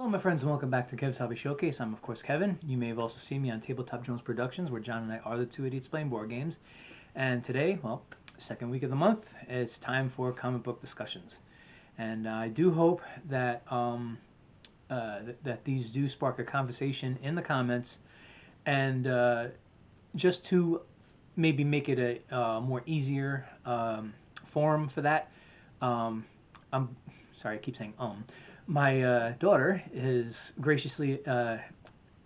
Hello my friends and welcome back to Kev's Hobby Showcase. I'm of course Kevin. You may have also seen me on Tabletop Jones Productions where John and I are the two idiots playing board games. And today, well, second week of the month, it's time for comic book discussions. And I do hope that that these do spark a conversation in the comments, and just to maybe make it a more easier forum for that. I'm sorry, I keep saying My daughter has graciously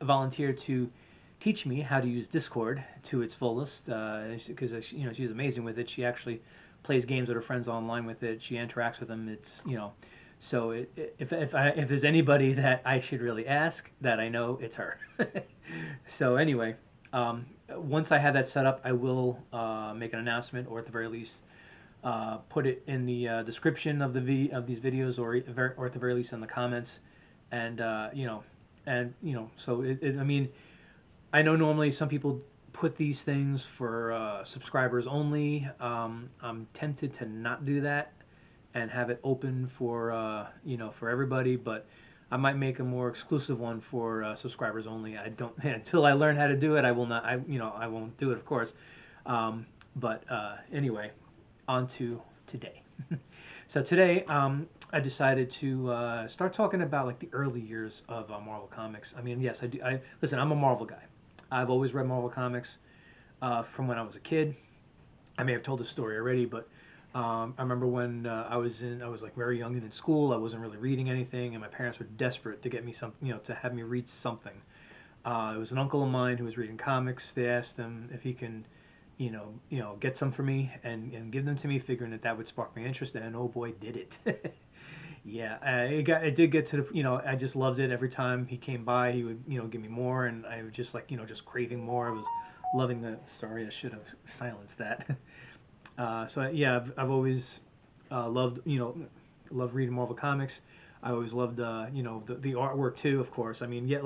volunteered to teach me how to use Discord to its fullest, because she's amazing with it. She actually plays games with her friends online with it. She interacts with them. So if there's anybody that I should really ask that I know, it's her. So anyway, once I have that set up, I will make an announcement, or at the very least put it in the description of these videos, or at the very least in the comments, and so I mean, I know normally some people put these things for subscribers only. I'm tempted to not do that and have it open for for everybody, but I might make a more exclusive one for subscribers only. I don't until I learn how to do it. I will not. I won't do it, of course. But anyway, on to today. So today, I decided to start talking about like the early years of Marvel Comics. I mean, yes, I do. Listen, I'm a Marvel guy. I've always read Marvel Comics from when I was a kid. I may have told this story already, but I remember when I was like very young and in school. I wasn't really reading anything, and my parents were desperate to get me some, to have me read something. It was an uncle of mine who was reading comics. They asked him if he can get some for me and give them to me, figuring that would spark my interest, and oh boy, did it. Yeah, it did get to the, I just loved it. Every time he came by, he would, give me more, and I was just like, just craving more. I was loving the, sorry, I should have silenced that. So yeah, I've always loved, loved reading Marvel Comics. I always loved, the artwork too, of course. I mean, yeah,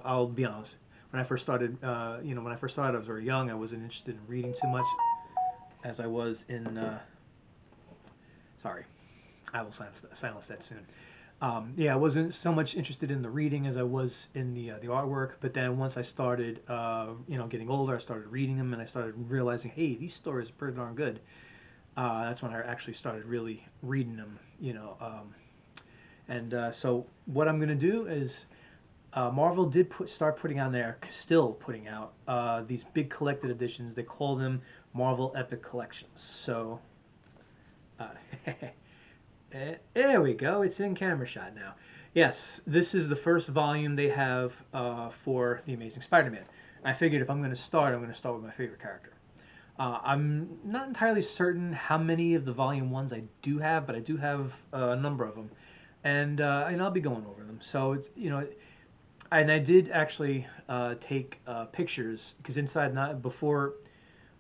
I'll be honest. When I first started, I was very young. I wasn't interested in reading too much as I was in. Sorry, I will silence that soon. Yeah, I wasn't so much interested in the reading as I was in the artwork. But then once I started, getting older, I started reading them, and I started realizing, hey, these stories are pretty darn good. That's when I actually started really reading them. So what I'm gonna do is. Marvel did start putting on there, still putting out these big collected editions. They call them Marvel Epic Collections. So, there we go. It's in camera shot now. Yes, this is the first volume they have for The Amazing Spider-Man. I figured if I'm going to start, I'm going to start with my favorite character. I'm not entirely certain how many of the volume ones I do have, but I do have a number of them, and I'll be going over them. So it's and I did actually take pictures, because inside, not before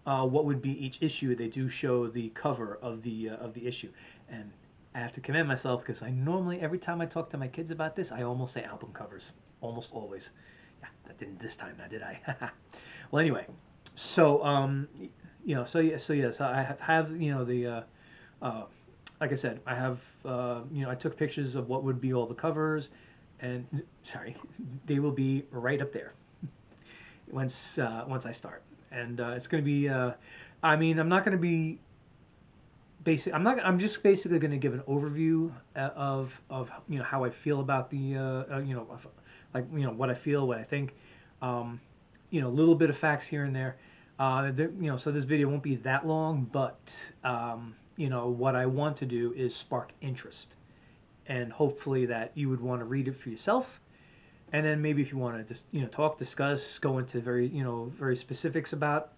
what would be each issue, they do show the cover of the issue, and I have to commend myself, because I normally, every time I talk to my kids about this, I almost say album covers, almost always. Yeah, that didn't this time, now did I? Well, anyway, so so I have like I said, I have I took pictures of what would be all the covers. And sorry, they will be right up there once I start, and it's going to be. I mean, I'm not going to be basic. I'm just basically going to give an overview of how I feel about the what I feel, what I think. A little bit of facts here and there. So this video won't be that long, but what I want to do is spark interest. And hopefully that you would want to read it for yourself, and then maybe if you want to just talk, discuss, go into very specifics about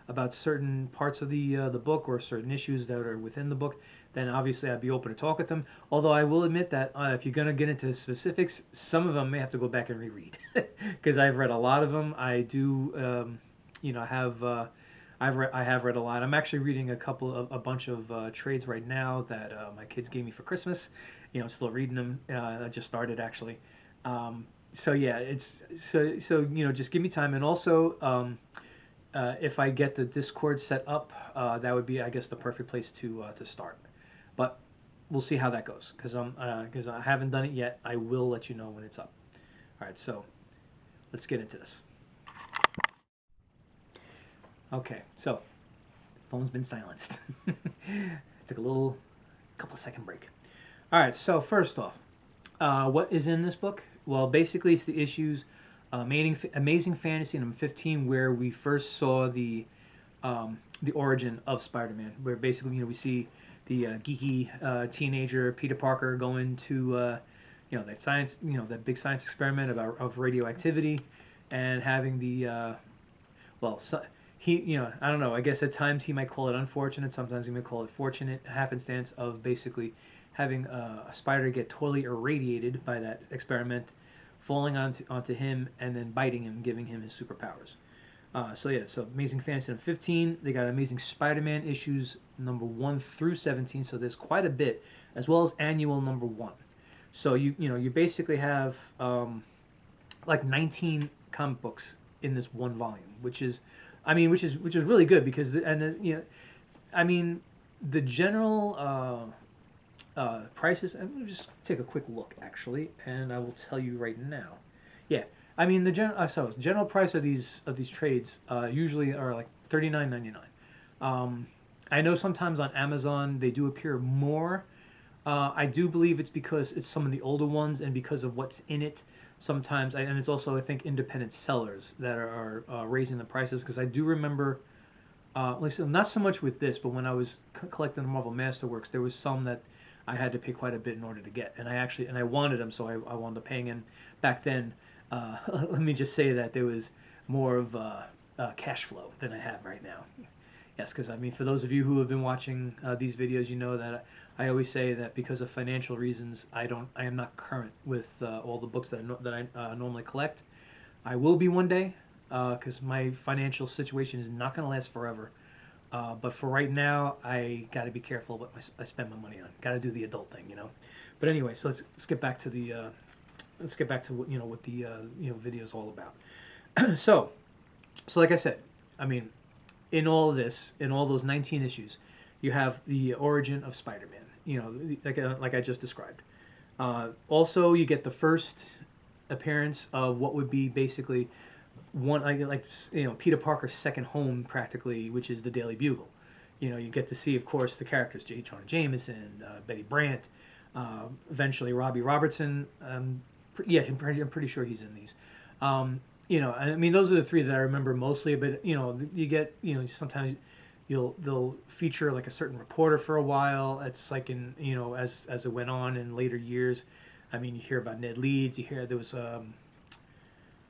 about certain parts of the book, or certain issues that are within the book, then obviously I'd be open to talk with them. Although I will admit that if you're gonna get into specifics, some of them may have to go back and reread, because I've read a lot of them. I do have. I have read a lot. I'm actually reading a bunch of trades right now that my kids gave me for Christmas. I'm still reading them. I just started actually. So yeah, it's just give me time, and also if I get the Discord set up, that would be, I guess, the perfect place to start. But we'll see how that goes because I haven't done it yet. I will let you know when it's up. All right, so let's get into this. Okay, so phone's been silenced. Took a couple of second break. All right, so first off, what is in this book? Well, basically, it's the issues Amazing Fantasy number 15, where we first saw the origin of Spider-Man, where basically we see the geeky teenager Peter Parker going to that science that big science experiment of radioactivity, and having the well so, he I don't know, I guess at times he might call it unfortunate, sometimes he might call it fortunate happenstance of basically having a spider get totally irradiated by that experiment, falling onto him and then biting him, giving him his superpowers. So Amazing Fantasy number 15. They got Amazing Spider-Man issues number 1 through 17. So there's quite a bit, as well as annual number 1. So you basically have like 19 comic books in this one volume, which is really good because the general prices. I'm gonna just take a quick look actually, and I will tell you right now. Yeah, the general price of these trades usually are like $39.99. I know sometimes on Amazon they do appear more. I do believe it's because it's some of the older ones and because of what's in it. Sometimes, and it's also I think independent sellers that are raising the prices because I do remember. Like not so much with this, but when I was collecting the Marvel Masterworks, there was some that I had to pay quite a bit in order to get, and I wanted them, so I wound up paying. And back then, let me just say that there was more of cash flow than I have right now. Yes, because for those of you who have been watching these videos, you know that I always say that because of financial reasons, I am not current with all the books that I normally collect. I will be one day, because my financial situation is not going to last forever. But for right now, I got to be careful what I spend my money on. Got to do the adult thing, But anyway, so let's get back to what the video is all about. So like I said, in all this, in all those 19 issues, you have the origin of Spider-Man. Like I just described. Also, you get the first appearance of what would be basically Peter Parker's second home practically, which is the Daily Bugle. You get to see, of course, the characters J. Jonah Jameson, Betty Brant, eventually Robbie Robertson. I'm pretty sure he's in these. Those are the three that I remember mostly. But you get sometimes they'll feature like a certain reporter for a while. It's like in as it went on in later years. You hear about Ned Leeds. You hear there was.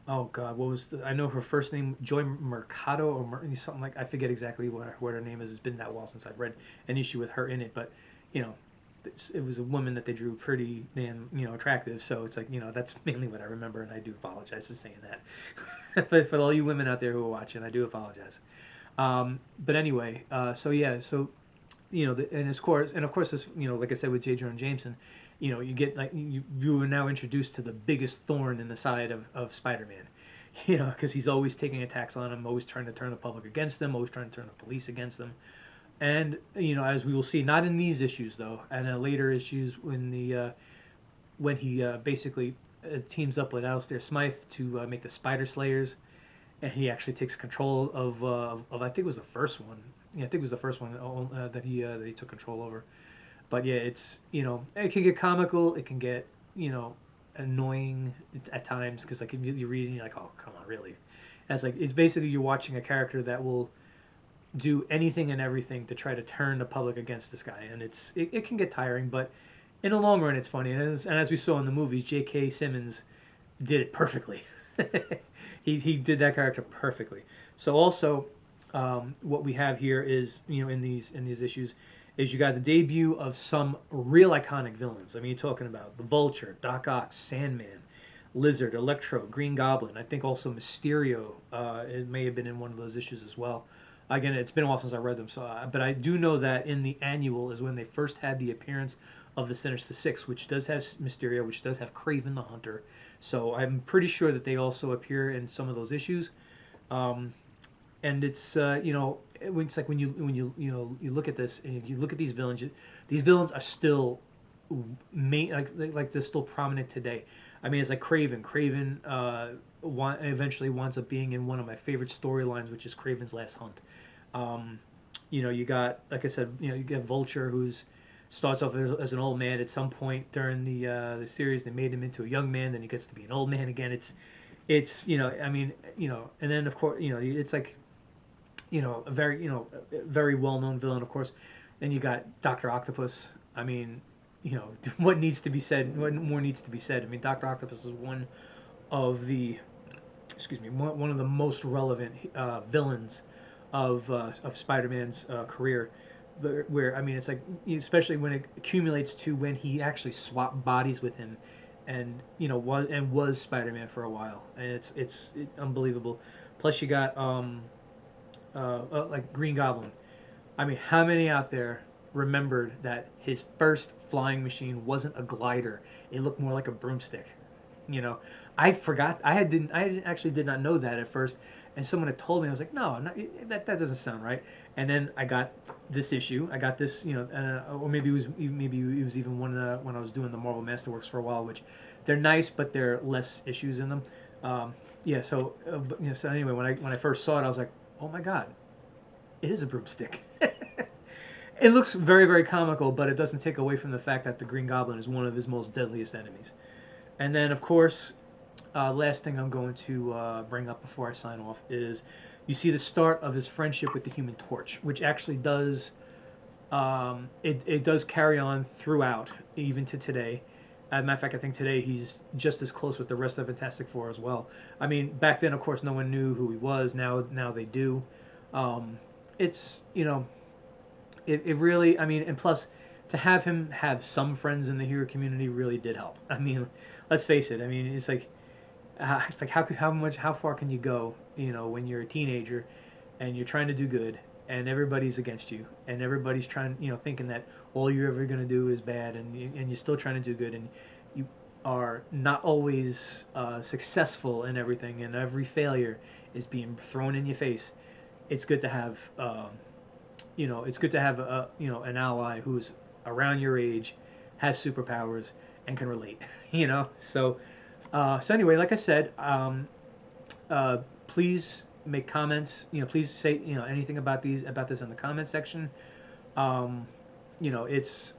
Oh God, what was I know her first name, Joy Mercado something like, I forget exactly what her name is. It's been that while since I've read an issue with her in it, but it was a woman that they drew pretty damn attractive. So it's like that's mainly what I remember, and I do apologize for saying that. for all you women out there who are watching, I do apologize. But anyway, and of course this like I said with J. Jonah Jameson. You get like you are now introduced to the biggest thorn in the side of Spider-Man, because he's always taking attacks on him, always trying to turn the public against him, always trying to turn the police against him, and as we will see, not in these issues though, and in later issues when he basically teams up with Alistair Smythe to make the Spider Slayers, and he actually takes control of I think it was the first one. Yeah, I think it was the first one that he took control over. But yeah, it's it can get comical, it can get annoying at times because like you read and you're like, oh come on, really? And it's basically you're watching a character that will do anything and everything to try to turn the public against this guy, and it can get tiring, but in the long run it's funny. And as we saw in the movies, J.K. Simmons did it perfectly. he did that character perfectly. So also, what we have here is in these issues is you got the debut of some real iconic villains. You're talking about the Vulture, Doc Ock, Sandman, Lizard, Electro, Green Goblin. I think also Mysterio. It may have been in one of those issues as well. Again, it's been a while since I read them, but I do know that in the annual is when they first had the appearance of the Sinister Six, which does have Mysterio, which does have Kraven the Hunter. So I'm pretty sure that they also appear in some of those issues. and it's it's like when you look at this and you look at these villains, these villains are still main like they're still prominent today. I mean, it's like Craven. Craven eventually winds up being in one of my favorite storylines, which is Craven's Last Hunt. You got, like I said, you get Vulture, who's starts off as an old man. At some point during the series, they made him into a young man. Then he gets to be an old man again. It's I mean, and then of course, it's like, a very very well known villain, of course. Then you got Doctor Octopus. I mean, what needs to be said? What more needs to be said? I mean, Doctor Octopus is one of the, excuse me, one of the most relevant villains of Spider-Man's career. Where I mean, it's like, especially when it accumulates to when he actually swapped bodies with him, and was Spider-Man for a while, and it's unbelievable. Plus, you got like Green Goblin. I mean, how many out there remembered that his first flying machine wasn't a glider? It looked more like a broomstick. You know, I forgot. I actually did not know that at first, and someone had told me. I was like, no, not, that doesn't sound right. And then I got this issue. I got this, or maybe it was even when I was doing the Marvel Masterworks for a while, which they're nice, but there are less issues in them. Yeah. So, so anyway, when I first saw it, I was like, oh my god, it is a broomstick. It looks very, very comical, but it doesn't take away from the fact that the Green Goblin is one of his most deadliest enemies. And then, of course, last thing I'm going to bring up before I sign off is you see the start of his friendship with the Human Torch, which actually does it does carry on throughout, even to today. As a matter of fact, I think today he's just as close with the rest of Fantastic Four as well. I mean, back then, of course, no one knew who he was. Now they do. It's it really, I mean, and plus to have him have some friends in the hero community really did help. I mean, let's face it. I mean, it's like how far can you go? When you're a teenager, and you're trying to do good, and everybody's against you, and everybody's trying, thinking that all you're ever gonna do is bad, and you're still trying to do good, and you are not always successful in everything, and every failure is being thrown in your face. It's good to have, it's good to have an ally who's around your age, has superpowers, and can relate. So anyway, like I said, please make comments. Please say anything about this in the comment section. It's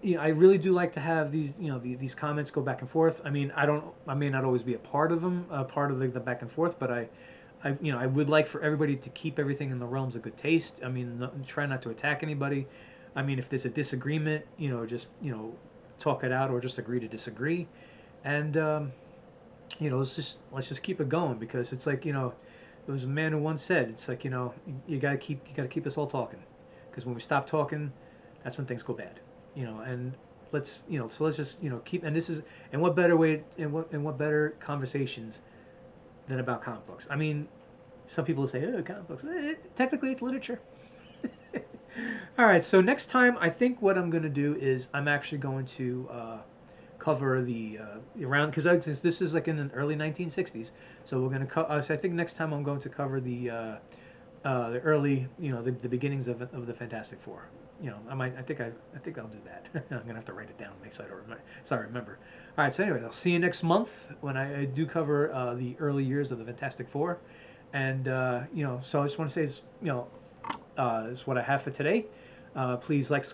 I really do like to have these these comments go back and forth. I mean, I may not always be a part of them, part of the back and forth, but I would like for everybody to keep everything in the realms of good taste. I mean, try not to attack anybody. I mean, if there's a disagreement, just talk it out, or just agree to disagree, and let's just keep it going, because it's like there was a man who once said, it's like you gotta keep us all talking, because when we stop talking, that's when things go bad. And let's just keep, and this is, and what better way, and what better conversations than about comic books. I mean, some people say, oh, comic books, technically it's literature. All right, so next time, I think what I'm going to do is I'm actually going to cover the around, because this is like in the early 1960s. So we're going to so I think next time I'm going to cover the early, the beginnings of the Fantastic Four. I think I'll do that. I'm gonna have to write it down, make sure I remember. All right, so anyway, I'll see you next month when I do cover the early years of the Fantastic Four, and so I just want to say is what I have for today. Please like,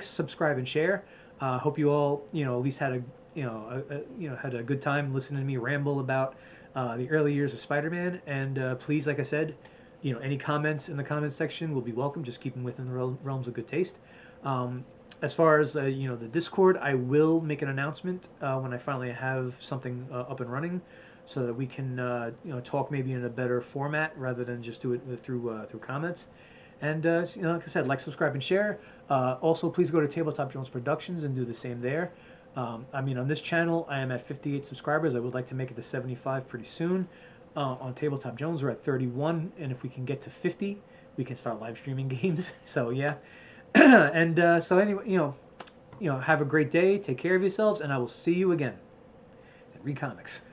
subscribe, and share. Hope you all at least had had a good time listening to me ramble about the early years of Spider-Man. And please, like I said, any comments in the comments section will be welcome. Just keep them within the realms of good taste. As far as the Discord, I will make an announcement when I finally have something up and running, so that we can talk maybe in a better format rather than just do it through comments. And like I said, like, subscribe, and share. Also, please go to Tabletop Jones Productions and do the same there. I mean, on this channel, I am at 58 subscribers. I would like to make it to 75 pretty soon. On Tabletop Jones, we're at 31, and if we can get to 50, we can start live streaming games. So yeah, and so anyway, have a great day. Take care of yourselves, and I will see you again at Read Comics.